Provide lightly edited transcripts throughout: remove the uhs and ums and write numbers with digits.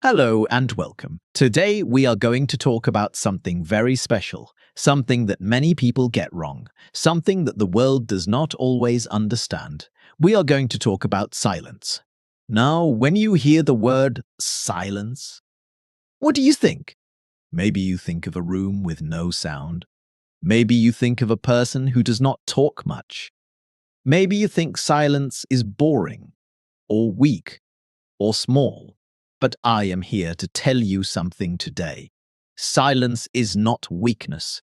Hello and welcome. Today we are going to talk about something very special, something that many people get wrong, something that the world does not always understand. We are going to talk about silence. Now, when you hear the word silence, what do you think? Maybe you think of a room with no sound. Maybe you think of a person who does not talk much. Maybe you think silence is boring, or weak, or small. But I am here to tell you something today. Silence is not weakness.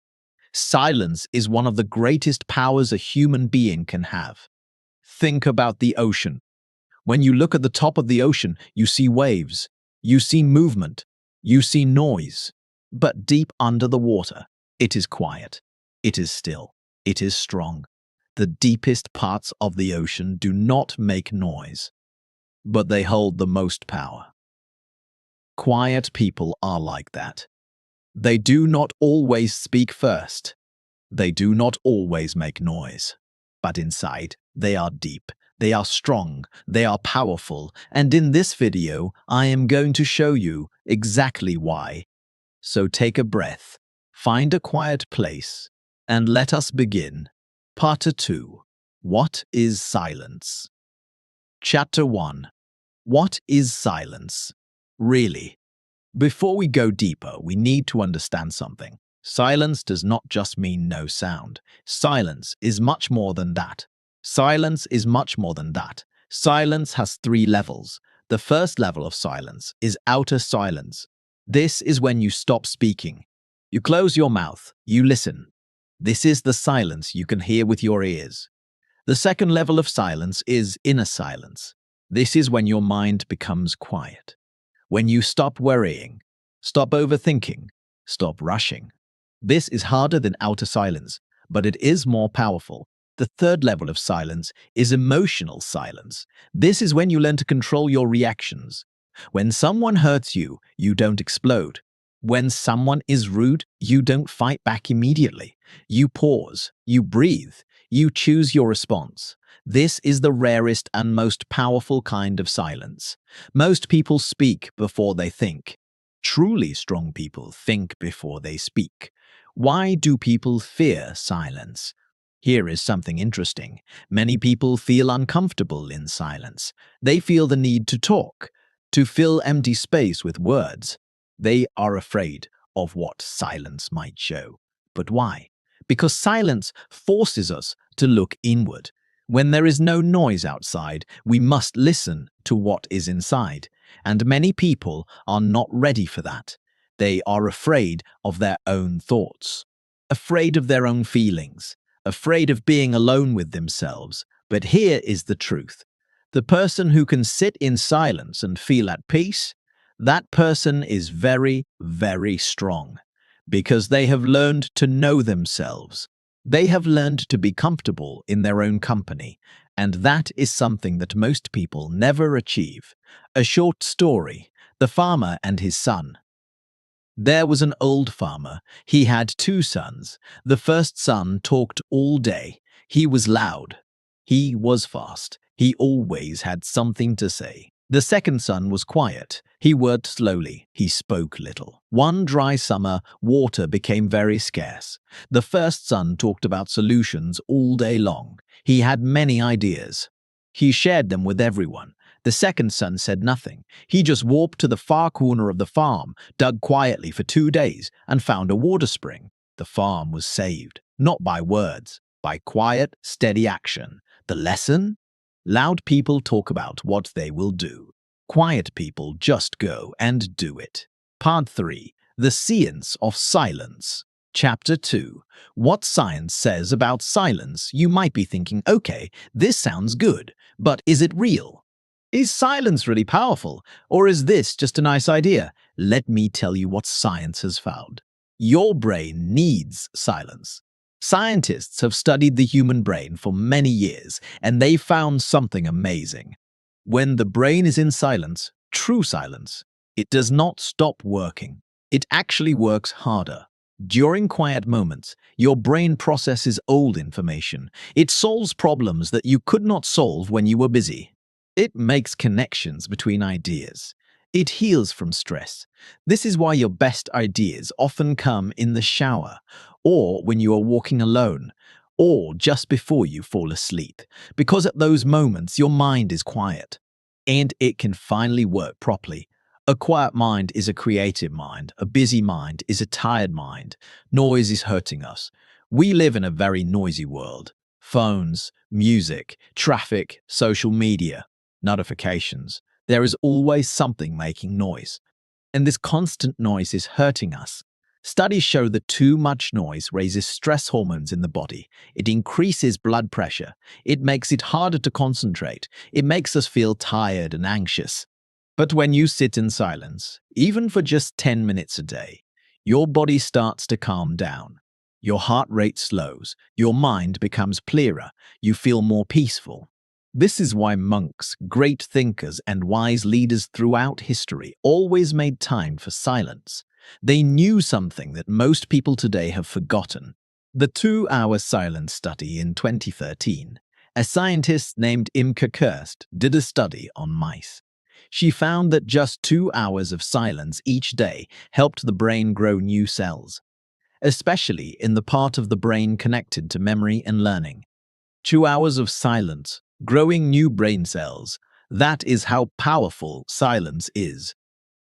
Silence is one of the greatest powers a human being can have. Think about the ocean. When you look at the top of the ocean, you see waves, you see movement, you see noise. But deep under the water, it is quiet, it is still, it is strong. The deepest parts of the ocean do not make noise, but they hold the most power. Quiet people are like that. They do not always speak first. They do not always make noise. But inside, they are deep, they are strong, they are powerful, and in this video, I am going to show you exactly why. So take a breath, find a quiet place, and let us begin. Part 2. What is silence? Chapter 1. What is silence? Really? Before we go deeper, we need to understand something. Silence does not just mean no sound. Silence is much more than that. Silence is much more than that. Silence has 3 levels. The first level of silence is outer silence. This is when you stop speaking. You close your mouth, you listen. This is the silence you can hear with your ears. The second level of silence is inner silence. This is when your mind becomes quiet. When you stop worrying, stop overthinking, stop rushing. This is harder than outer silence, but it is more powerful. The third level of silence is emotional silence. This is when you learn to control your reactions. When someone hurts you, you don't explode. When someone is rude, you don't fight back immediately. You pause, you breathe, you choose your response. This is the rarest and most powerful kind of silence. Most people speak before they think. Truly strong people think before they speak. Why do people fear silence? Here is something interesting. Many people feel uncomfortable in silence. They feel the need to talk, to fill empty space with words. They are afraid of what silence might show. But why? Because silence forces us to look inward. When there is no noise outside, we must listen to what is inside. And many people are not ready for that. They are afraid of their own thoughts, afraid of their own feelings, afraid of being alone with themselves. But here is the truth. The person who can sit in silence and feel at peace, that person is very, very strong, because they have learned to know themselves. They have learned to be comfortable in their own company, and that is something that most people never achieve. A short story: The Farmer and His Son. There was an old farmer. He had 2 sons. The first son talked all day. He was loud. He was fast. He always had something to say. The second son was quiet. He worked slowly. He spoke little. One dry summer, water became very scarce. The first son talked about solutions all day long. He had many ideas. He shared them with everyone. The second son said nothing. He just walked to the far corner of the farm, dug quietly for 2 days, and found a water spring. The farm was saved, not by words, by quiet, steady action. The lesson? Loud people talk about what they will do. Quiet people just go and do it. Part 3. The Science of Silence. Chapter 2. What science says about silence? You might be thinking, okay, this sounds good, but is it real? Is silence really powerful, or is this just a nice idea? Let me tell you what science has found. Your brain needs silence. Scientists have studied the human brain for many years, and they found something amazing. When the brain is in silence, true silence, it does not stop working. It actually works harder. During quiet moments, your brain processes old information. It solves problems that you could not solve when you were busy. It makes connections between ideas. It heals from stress. This is why your best ideas often come in the shower, or when you are walking alone, or just before you fall asleep, because at those moments your mind is quiet, and it can finally work properly. A quiet mind is a creative mind. A busy mind is a tired mind. Noise is hurting us. We live in a very noisy world. Phones, music, traffic, social media, notifications. There is always something making noise. And this constant noise is hurting us. Studies show that too much noise raises stress hormones in the body. It increases blood pressure. It makes it harder to concentrate. It makes us feel tired and anxious. But when you sit in silence, even for just 10 minutes a day, your body starts to calm down. Your heart rate slows. Your mind becomes clearer. You feel more peaceful. This is why monks, great thinkers, and wise leaders throughout history always made time for silence. They knew something that most people today have forgotten. The 2-hour silence study in 2013. A scientist named Imke Kirst did a study on mice. She found that just 2 hours of silence each day helped the brain grow new cells, especially in the part of the brain connected to memory and learning. 2 hours of silence, growing new brain cells. That is how powerful silence is.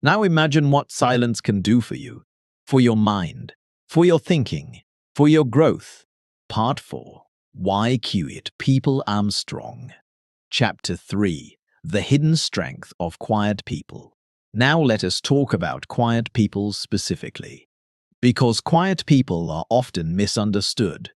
Now imagine what silence can do for you, for your mind, for your thinking, for your growth. Part 4. Why Quiet People Are Strong. Chapter 3. The Hidden Strength of Quiet People. Now let us talk about quiet people specifically, because quiet people are often misunderstood.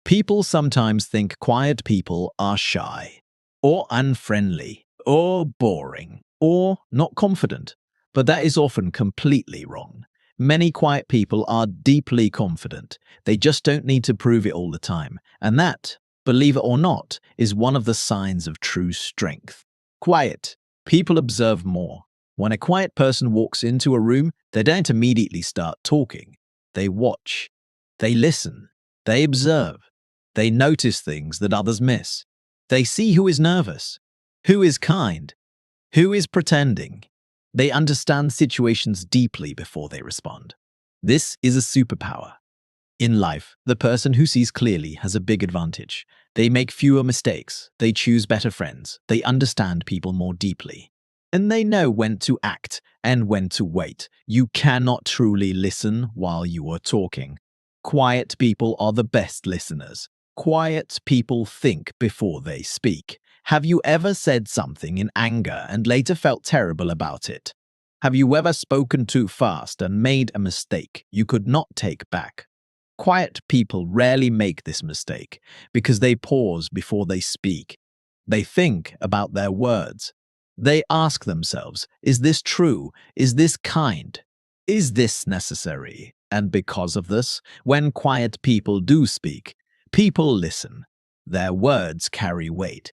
People sometimes think quiet people are shy, or unfriendly, or boring, or not confident, but that is often completely wrong. Many quiet people are deeply confident. They just don't need to prove it all the time. And that, believe it or not, is one of the signs of true strength. Quiet. People observe more. When a quiet person walks into a room, they don't immediately start talking. They watch. They listen. They observe. They notice things that others miss. They see who is nervous, who is kind, who is pretending. They understand situations deeply before they respond. This is a superpower. In life, the person who sees clearly has a big advantage. They make fewer mistakes, they choose better friends, they understand people more deeply. And they know when to act and when to wait. You cannot truly listen while you are talking. Quiet people are the best listeners. Quiet people think before they speak. Have you ever said something in anger and later felt terrible about it? Have you ever spoken too fast and made a mistake you could not take back? Quiet people rarely make this mistake because they pause before they speak. They think about their words. They ask themselves, is this true? Is this kind? Is this necessary? And because of this, when quiet people do speak, people listen. Their words carry weight.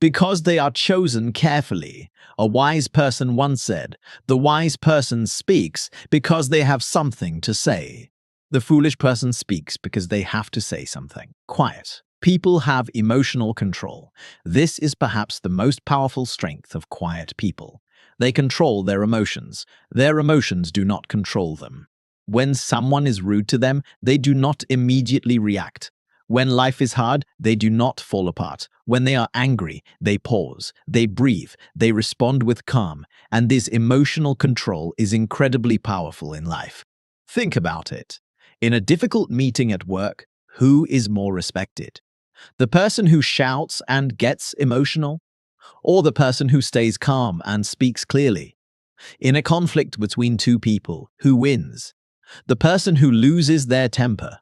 Because they are chosen carefully. A wise person once said, the wise person speaks because they have something to say. The foolish person speaks because they have to say something. Quiet. People have emotional control. This is perhaps the most powerful strength of quiet people. They control their emotions. Their emotions do not control them. When someone is rude to them, they do not immediately react. When life is hard, they do not fall apart. When they are angry, they pause, they breathe, they respond with calm, and this emotional control is incredibly powerful in life. Think about it. In a difficult meeting at work, who is more respected? The person who shouts and gets emotional, or the person who stays calm and speaks clearly? In a conflict between two people, who wins? The person who loses their temper,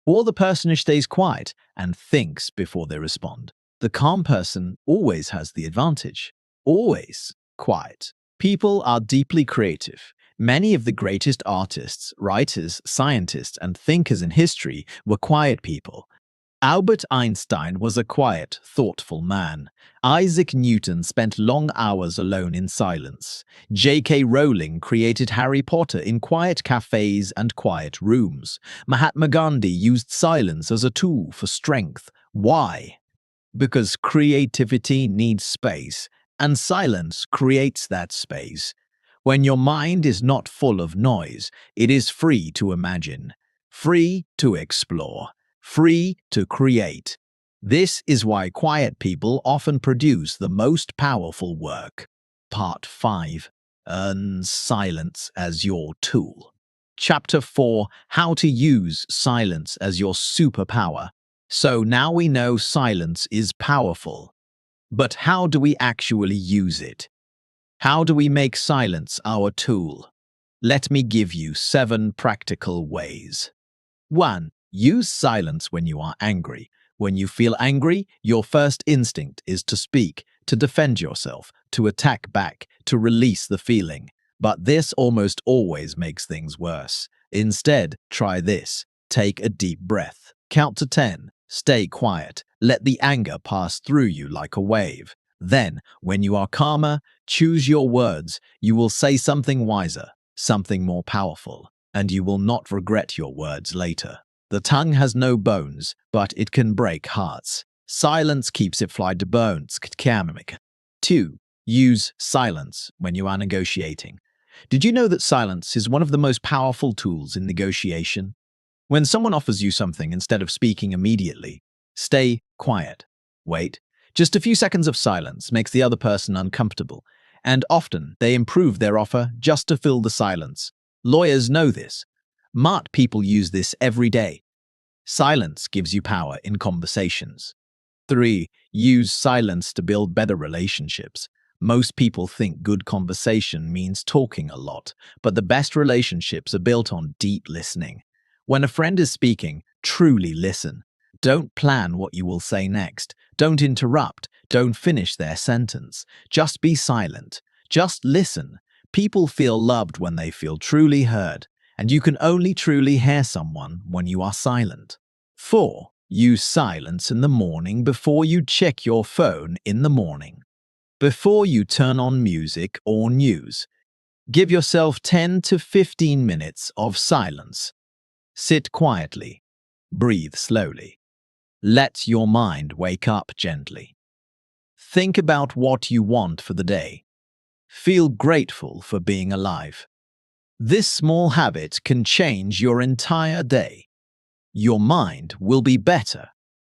or the person who stays quiet and thinks before they respond? The calm person always has the advantage. Always. Quiet. People are deeply creative. Many of the greatest artists, writers, scientists, and thinkers in history were quiet people. Albert Einstein was a quiet, thoughtful man. Isaac Newton spent long hours alone in silence. J.K. Rowling created Harry Potter in quiet cafes and quiet rooms. Mahatma Gandhi used silence as a tool for strength. Why? Because creativity needs space, and silence creates that space. When your mind is not full of noise, it is free to imagine, free to explore, free to create. This is why quiet people often produce the most powerful work. Part 5. Earn silence as your tool. Chapter 4. How to use silence as your superpower. So now we know silence is powerful. But how do we actually use it? How do we make silence our tool? Let me give you 7 practical ways. 1. Use silence when you are angry. When you feel angry, your first instinct is to speak, to defend yourself, to attack back, to release the feeling. But this almost always makes things worse. Instead, try this. Take a deep breath. Count to 10. Stay quiet. Let the anger pass through you like a wave. Then, when you are calmer, choose your words. You will say something wiser, something more powerful, and you will not regret your words later. The tongue has no bones, but it can break hearts. Silence keeps it fly to bones. 2. Use silence when you are negotiating. Did you know that silence is one of the most powerful tools in negotiation? When someone offers you something, instead of speaking immediately, stay quiet. Wait. Just a few seconds of silence makes the other person uncomfortable, and often they improve their offer just to fill the silence. Lawyers know this. Smart people use this every day. Silence gives you power in conversations. 3. Use silence to build better relationships. Most people think good conversation means talking a lot, but the best relationships are built on deep listening. When a friend is speaking, truly listen. Don't plan what you will say next. Don't interrupt. Don't finish their sentence. Just be silent. Just listen. People feel loved when they feel truly heard, and you can only truly hear someone when you are silent. 4. Use silence in the morning before you check your phone in the morning. Before you turn on music or news, give yourself 10 to 15 minutes of silence. Sit quietly. Breathe slowly. Let your mind wake up gently. Think about what you want for the day. Feel grateful for being alive. This small habit can change your entire day. Your mind will be better.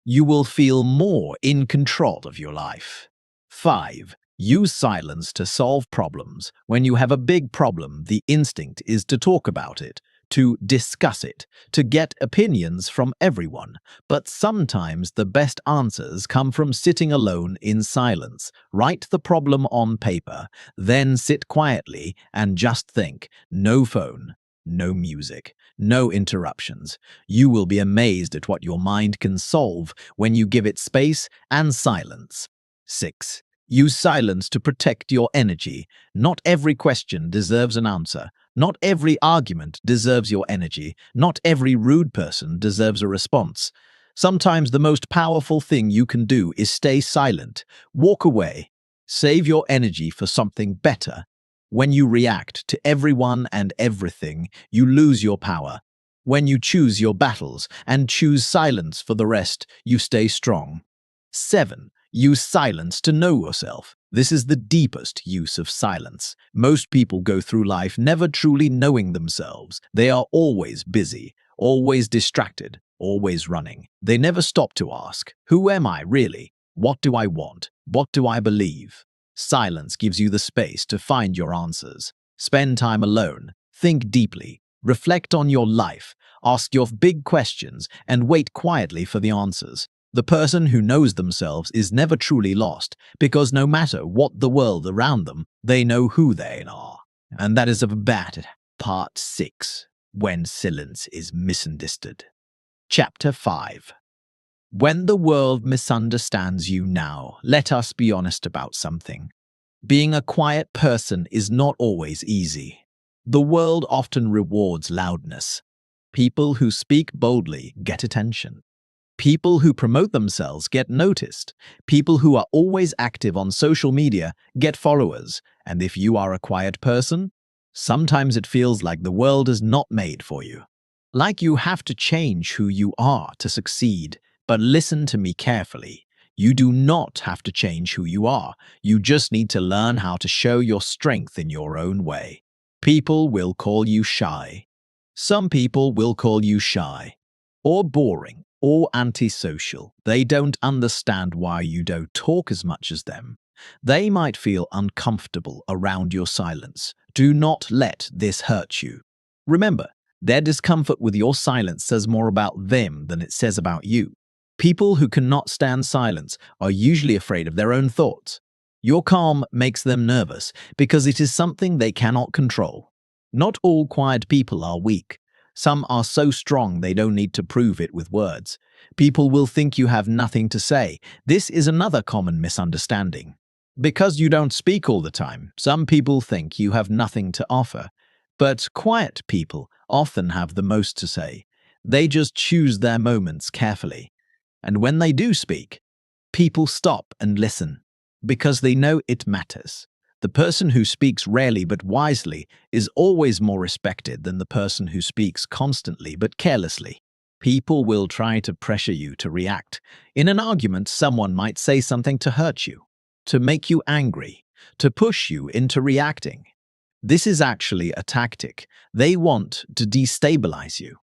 You will feel more in control of your life. 5. Use silence to solve problems. When you have a big problem, the instinct is to talk about it, to discuss it, to get opinions from everyone. But sometimes the best answers come from sitting alone in silence. Write the problem on paper, then sit quietly and just think. No phone, no music, no interruptions. You will be amazed at what your mind can solve when you give it space and silence. 6. Use silence to protect your energy. Not every question deserves an answer. Not every argument deserves your energy. Not every rude person deserves a response. Sometimes the most powerful thing you can do is stay silent. Walk away. Save your energy for something better. When you react to everyone and everything, you lose your power. When you choose your battles and choose silence for the rest, you stay strong. 7. Use silence to know yourself. This is the deepest use of silence. Most people go through life never truly knowing themselves. They are always busy, always distracted, always running. They never stop to ask, who am I really? What do I want? What do I believe? Silence gives you the space to find your answers. Spend time alone. Think deeply. Reflect on your life. Ask your big questions and wait quietly for the answers. The person who knows themselves is never truly lost, because no matter what the world around them, they know who they are. And that is about Part 6. When silence is misunderstood. Chapter 5. When the world misunderstands you now, let us be honest about something. Being a quiet person is not always easy. The world often rewards loudness. People who speak boldly get attention. People who promote themselves get noticed. People who are always active on social media get followers. And if you are a quiet person, sometimes it feels like the world is not made for you. Like you have to change who you are to succeed. But listen to me carefully. You do not have to change who you are. You just need to learn how to show your strength in your own way. People will call you shy. Some people will call you shy, or boring, or antisocial. They don't understand why you don't talk as much as them. They might feel uncomfortable around your silence. Do not let this hurt you. Remember, their discomfort with your silence says more about them than it says about you. People who cannot stand silence are usually afraid of their own thoughts. Your calm makes them nervous because it is something they cannot control. Not all quiet people are weak. Some are so strong they don't need to prove it with words. People will think you have nothing to say. This is another common misunderstanding. Because you don't speak all the time, some people think you have nothing to offer. But quiet people often have the most to say. They just choose their moments carefully. And when they do speak, people stop and listen because they know it matters. The person who speaks rarely but wisely is always more respected than the person who speaks constantly but carelessly. People will try to pressure you to react. In an argument, someone might say something to hurt you, to make you angry, to push you into reacting. This is actually a tactic. They want to destabilize you.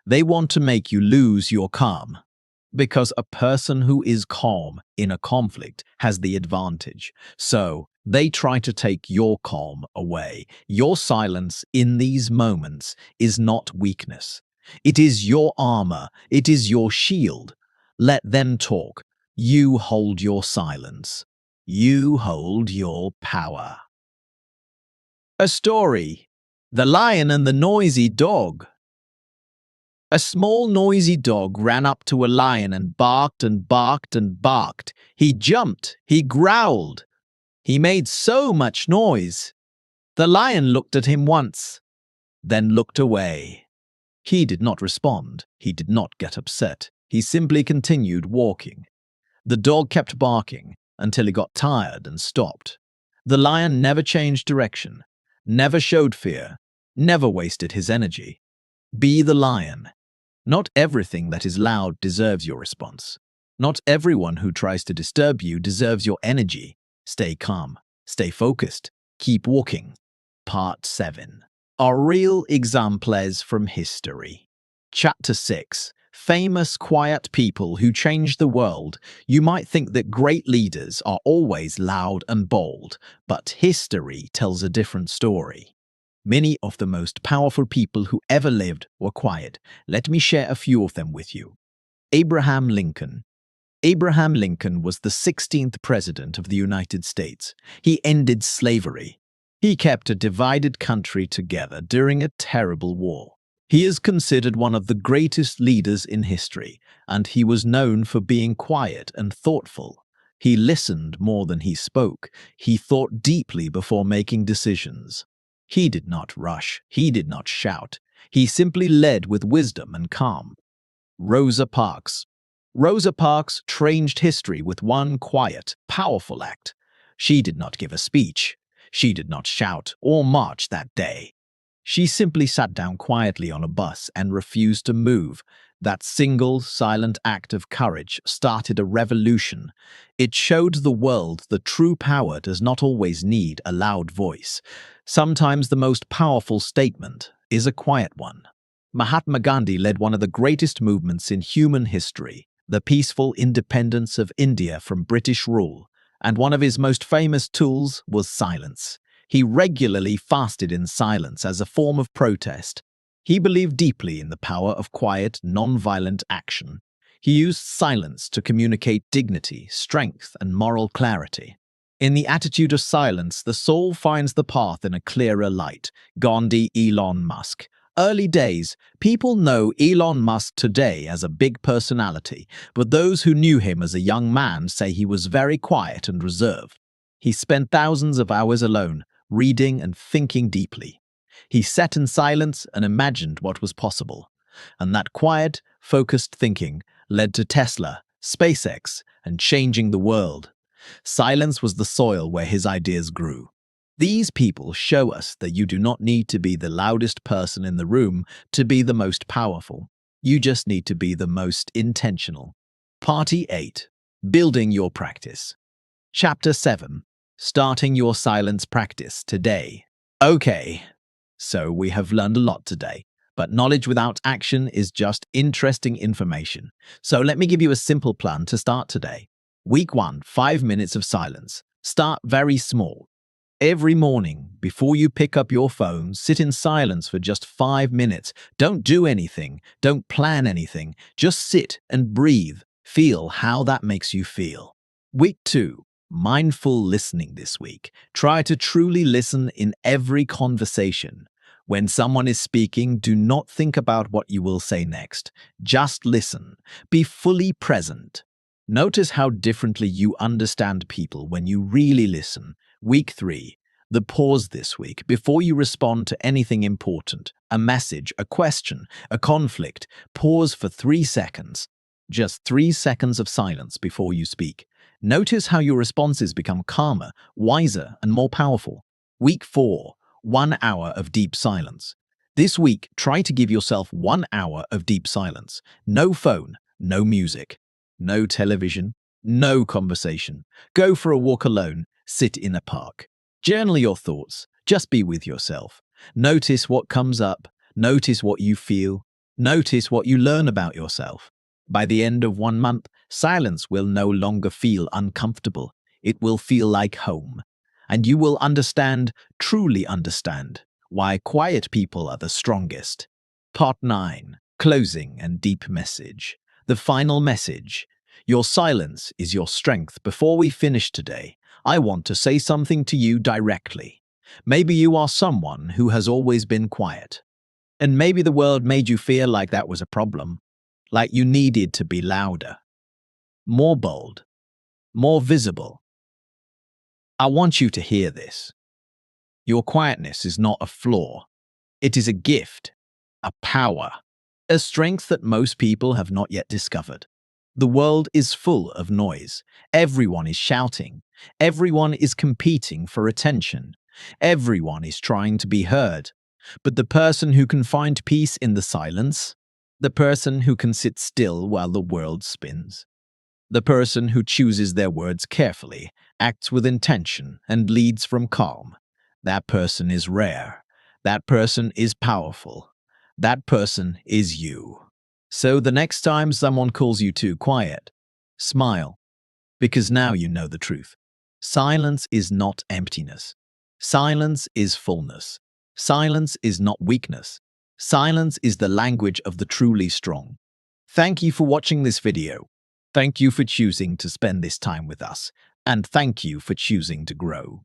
They want to make you lose your calm. Because a person who is calm in a conflict has the advantage. So they try to take your calm away. Your silence in these moments is not weakness. It is your armor. It is your shield. Let them talk. You hold your silence. You hold your power. A story. The Lion and the Noisy Dog. A small noisy dog ran up to a lion and barked and barked and barked. He jumped, he growled. He made so much noise. The lion looked at him once, then looked away. He did not respond. He did not get upset. He simply continued walking. The dog kept barking until he got tired and stopped. The lion never changed direction, never showed fear, never wasted his energy. Be the lion. Not everything that is loud deserves your response. Not everyone who tries to disturb you deserves your energy. Stay calm. Stay focused. Keep walking. Part 7. Are real exemplars from history. Chapter 6. Famous quiet people who change the world. You might think that great leaders are always loud and bold, but history tells a different story. Many of the most powerful people who ever lived were quiet. Let me share a few of them with you. Abraham Lincoln. Abraham Lincoln was the 16th President of the United States. He ended slavery. He kept a divided country together during a terrible war. He is considered one of the greatest leaders in history, and he was known for being quiet and thoughtful. He listened more than he spoke. He thought deeply before making decisions. He did not rush. He did not shout. He simply led with wisdom and calm. Rosa Parks. Rosa Parks changed history with one quiet, powerful act. She did not give a speech. She did not shout or march that day. She simply sat down quietly on a bus and refused to move. That single, silent act of courage started a revolution. It showed the world that true power does not always need a loud voice. Sometimes the most powerful statement is a quiet one. Mahatma Gandhi led one of the greatest movements in human history, the peaceful independence of India from British rule, and one of his most famous tools was silence. He regularly fasted in silence as a form of protest. He believed deeply in the power of quiet, non-violent action. He used silence to communicate dignity, strength, and moral clarity. In the attitude of silence, the soul finds the path in a clearer light. Gandhi, Elon Musk. Early days, people know Elon Musk today as a big personality, but those who knew him as a young man say he was very quiet and reserved. He spent thousands of hours alone, reading and thinking deeply. He sat in silence and imagined what was possible. And that quiet, focused thinking led to Tesla, SpaceX, and changing the world. Silence was the soil where his ideas grew. These people show us that you do not need to be the loudest person in the room to be the most powerful. You just need to be the most intentional. Party 8. Building your practice. Chapter 7. Starting your silence practice today. Okay, so we have learned a lot today, but knowledge without action is just interesting information. So let me give you a simple plan to start today. Week 1, 5 minutes of silence. Start very small. Every morning, before you pick up your phone, sit in silence for just 5 minutes. Don't do anything. Don't plan anything. Just sit and breathe. Feel how that makes you feel. Week 2, mindful listening this week. Try to truly listen in every conversation. When someone is speaking, do not think about what you will say next. Just listen. Be fully present. Notice how differently you understand people when you really listen. Week 3, the pause this week before you respond to anything important, a message, a question, a conflict. Pause for 3 seconds. Just 3 seconds of silence before you speak. Notice how your responses become calmer, wiser, and more powerful. Week 4, 1 hour of deep silence. This week, try to give yourself 1 hour of deep silence. No phone, no music, no television, no conversation. Go for a walk alone, sit in a park. Journal your thoughts, just be with yourself. Notice what comes up, notice what you feel, notice what you learn about yourself. By the end of 1 month, silence will no longer feel uncomfortable. It will feel like home. And you will understand, truly understand, why quiet people are the strongest. Part 9. Closing and deep message. The final message. Your silence is your strength. Before we finish today, I want to say something to you directly. Maybe you are someone who has always been quiet. And maybe the world made you feel like that was a problem. Like you needed to be louder, more bold, more visible. I want you to hear this. Your quietness is not a flaw. It is a gift, a power, a strength that most people have not yet discovered. The world is full of noise. Everyone is shouting. Everyone is competing for attention. Everyone is trying to be heard. But the person who can find peace in the silence, the person who can sit still while the world spins, the person who chooses their words carefully, acts with intention, and leads from calm, that person is rare. That person is powerful. That person is you. So the next time someone calls you too quiet, smile, because now you know the truth. Silence is not emptiness. Silence is fullness. Silence is not weakness. Silence is the language of the truly strong. Thank you for watching this video. Thank you for choosing to spend this time with us. And thank you for choosing to grow.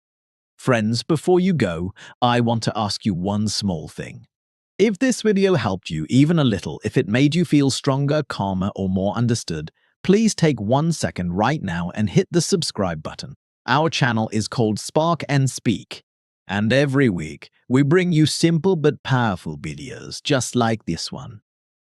Friends, before you go, I want to ask you one small thing. If this video helped you even a little, if it made you feel stronger, calmer, or more understood, please take 1 second right now and hit the subscribe button. Our channel is called Spark and Speak. And every week, we bring you simple but powerful videos just like this one.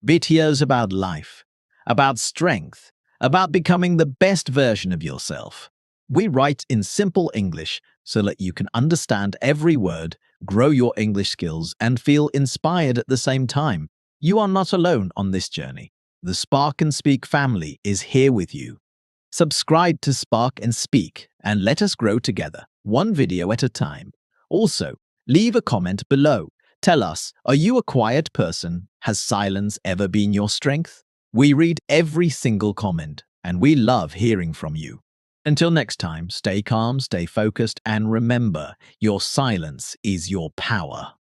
Videos about life, about strength, about becoming the best version of yourself. We write in simple English so that you can understand every word, grow your English skills, and feel inspired at the same time. You are not alone on this journey. The Spark and Speak family is here with you. Subscribe to Spark and Speak and let us grow together, one video at a time. Also, leave a comment below. Tell us, are you a quiet person? Has silence ever been your strength? We read every single comment, and we love hearing from you. Until next time, stay calm, stay focused, and remember, your silence is your power.